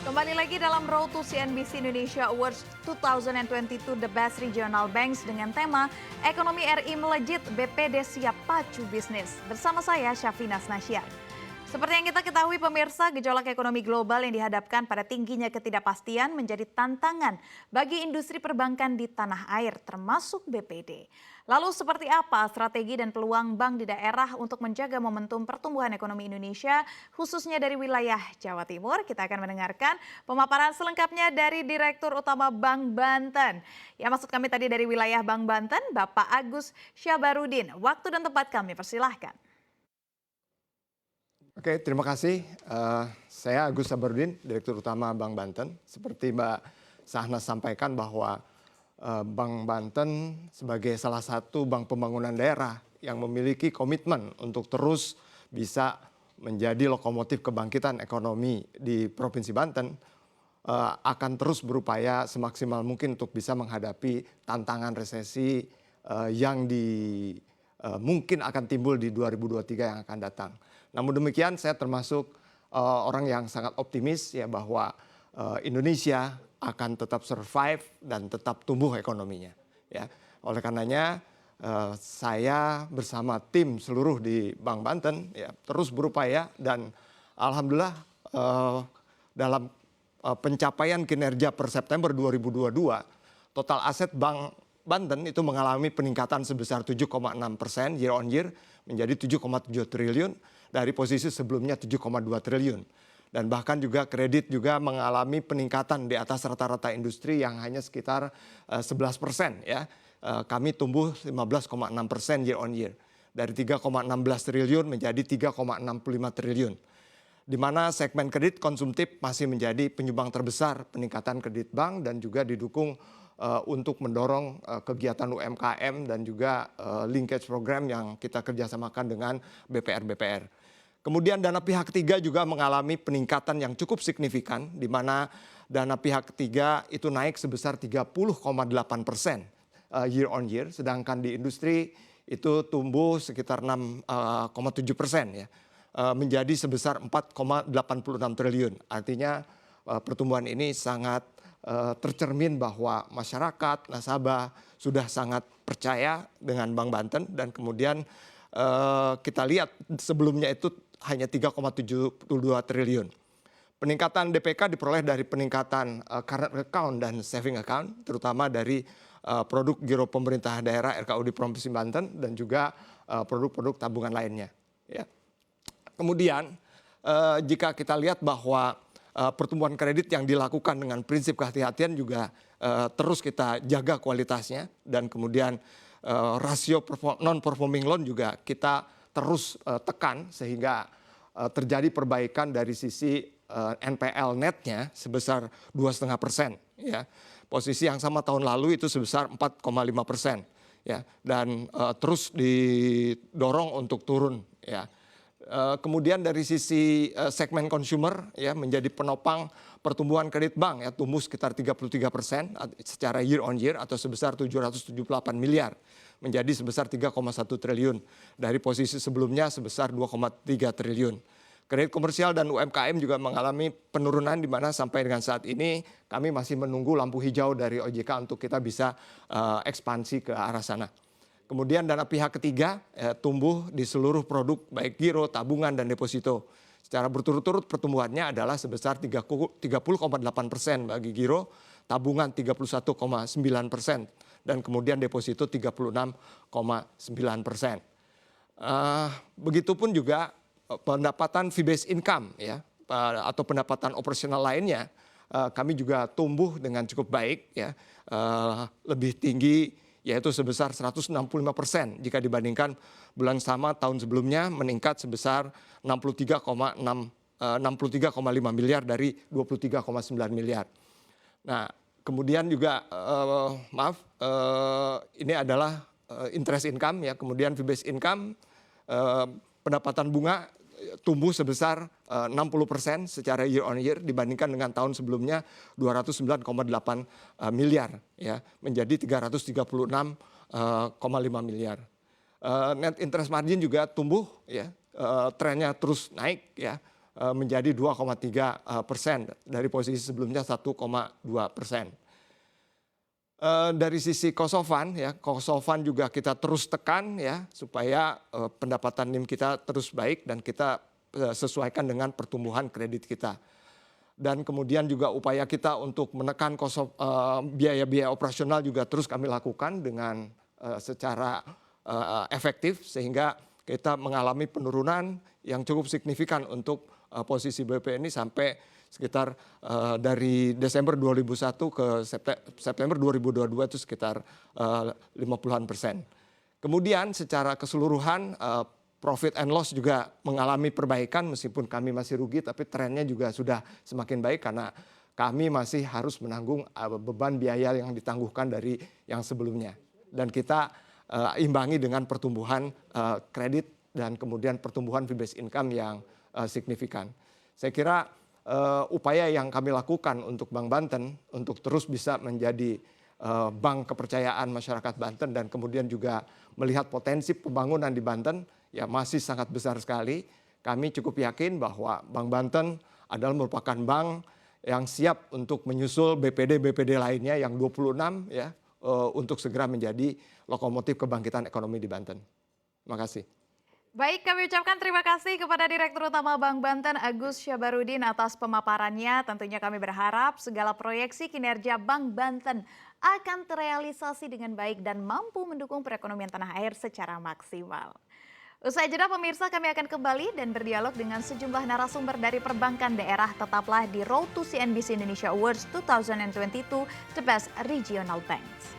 Kembali lagi dalam Road to CNBC Indonesia Awards 2022 The Best Regional Banks dengan tema Ekonomi RI Melejit, BPD Siap Pacu Bisnis. Bersama saya Syafina Nasyar. Seperti yang kita ketahui pemirsa, gejolak ekonomi global yang dihadapkan pada tingginya ketidakpastian menjadi tantangan bagi industri perbankan di tanah air termasuk BPD. Lalu seperti apa strategi dan peluang bank di daerah untuk menjaga momentum pertumbuhan ekonomi Indonesia khususnya dari wilayah Jawa Timur? Kita akan mendengarkan pemaparan selengkapnya dari Direktur Utama Bank Banten. Ya, maksud kami tadi dari wilayah Bank Banten, Bapak Agus Syabarudin. Waktu dan tempat kami persilahkan. Oke, terima kasih. Saya Agus Syabarudin, Direktur Utama Bank Banten. Seperti Mbak Sahnas sampaikan bahwa Bank Banten sebagai salah satu bank pembangunan daerah yang memiliki komitmen untuk terus bisa menjadi lokomotif kebangkitan ekonomi di Provinsi Banten, akan terus berupaya semaksimal mungkin untuk bisa menghadapi tantangan resesi yang mungkin akan timbul di 2023 yang akan datang. Namun demikian saya termasuk orang yang sangat optimis ya bahwa Indonesia akan tetap survive dan tetap tumbuh ekonominya. Ya, oleh karenanya saya bersama tim seluruh di Bank Banten ya terus berupaya dan alhamdulillah dalam pencapaian kinerja per September 2022 total aset Bank Banten itu mengalami peningkatan sebesar 7,6% year on year menjadi 7,7 triliun dari posisi sebelumnya 7,2 triliun. Dan bahkan juga kredit juga mengalami peningkatan di atas rata-rata industri yang hanya sekitar 11% ya. Kami tumbuh 15,6% year on year. Dari 3,16 triliun menjadi 3,65 triliun. Di mana segmen kredit konsumtif masih menjadi penyumbang terbesar peningkatan kredit bank dan juga didukung untuk mendorong kegiatan UMKM dan juga linkage program yang kita kerjasamakan dengan BPR. Kemudian dana pihak ketiga juga mengalami peningkatan yang cukup signifikan, di mana dana pihak ketiga itu naik sebesar 30,8% year on year, sedangkan di industri itu tumbuh sekitar 6,7% ya, menjadi sebesar 4,86 triliun. Artinya pertumbuhan ini sangat tercermin bahwa masyarakat, nasabah sudah sangat percaya dengan Bank Banten dan kemudian kita lihat sebelumnya itu hanya 3,72 triliun. Peningkatan DPK diperoleh dari peningkatan current account dan saving account, terutama dari produk giro pemerintah daerah RKU di Provinsi Banten dan juga produk-produk tabungan lainnya. Ya. Kemudian jika kita lihat bahwa pertumbuhan kredit yang dilakukan dengan prinsip kehati-hatian juga terus kita jaga kualitasnya dan kemudian rasio non-performing loan juga kita terus tekan sehingga terjadi perbaikan dari sisi NPL netnya sebesar 2,5% ya. Posisi yang sama tahun lalu itu sebesar 4,5% ya dan terus didorong untuk turun ya. Kemudian dari sisi segmen consumer ya menjadi penopang pertumbuhan kredit bank ya tumbuh sekitar 33% secara year on year atau sebesar 778 miliar menjadi sebesar 3,1 triliun dari posisi sebelumnya sebesar 2,3 triliun. Kredit komersial dan UMKM juga mengalami penurunan di mana sampai dengan saat ini kami masih menunggu lampu hijau dari OJK untuk kita bisa ekspansi ke arah sana. Kemudian dana pihak ketiga tumbuh di seluruh produk baik giro, tabungan, dan deposito. Secara berturut-turut pertumbuhannya adalah sebesar 30,8% bagi giro, tabungan 31,9%, dan kemudian deposito 36,9%. Begitupun juga pendapatan fee-based income ya atau pendapatan operasional lainnya kami juga tumbuh dengan cukup baik ya, lebih tinggi yaitu sebesar 165% jika dibandingkan bulan sama tahun sebelumnya meningkat sebesar 63,5 miliar dari 23,9 miliar. Nah, kemudian juga ini adalah interest income ya, kemudian fee-based income pendapatan bunga tumbuh sebesar 60% secara year on year dibandingkan dengan tahun sebelumnya 209,8 miliar ya menjadi 336,5 miliar. Net interest margin juga tumbuh ya, trennya terus naik ya menjadi 2,3% dari posisi sebelumnya 1,2%. Dari sisi cost of fund ya, cost of fund juga kita terus tekan ya supaya pendapatan NIM kita terus baik dan kita sesuaikan dengan pertumbuhan kredit kita. Dan kemudian juga upaya kita untuk menekan biaya-biaya operasional juga terus kami lakukan dengan secara efektif sehingga kita mengalami penurunan yang cukup signifikan untuk posisi BP ini sampai sekitar dari Desember 2001 ke September 2022 itu sekitar 50-an%. Kemudian secara keseluruhan profit and loss juga mengalami perbaikan meskipun kami masih rugi, tapi trennya juga sudah semakin baik karena kami masih harus menanggung beban biaya yang ditangguhkan dari yang sebelumnya. Dan kita imbangi dengan pertumbuhan kredit dan kemudian pertumbuhan fee-based income yang signifikan. Saya kira upaya yang kami lakukan untuk Bank Banten untuk terus bisa menjadi bank kepercayaan masyarakat Banten dan kemudian juga melihat potensi pembangunan di Banten ya masih sangat besar sekali. Kami cukup yakin bahwa Bank Banten adalah merupakan bank yang siap untuk menyusul BPD-BPD lainnya yang 26 ya untuk segera menjadi lokomotif kebangkitan ekonomi di Banten. Terima kasih. Baik, kami ucapkan terima kasih kepada Direktur Utama Bank Banten Agus Syabarudin atas pemaparannya. Tentunya kami berharap segala proyeksi kinerja Bank Banten akan terrealisasi dengan baik dan mampu mendukung perekonomian tanah air secara maksimal. Usai jeda pemirsa, kami akan kembali dan berdialog dengan sejumlah narasumber dari perbankan daerah. Tetaplah di Road to CNBC Indonesia Awards 2022 The Best Regional Banks.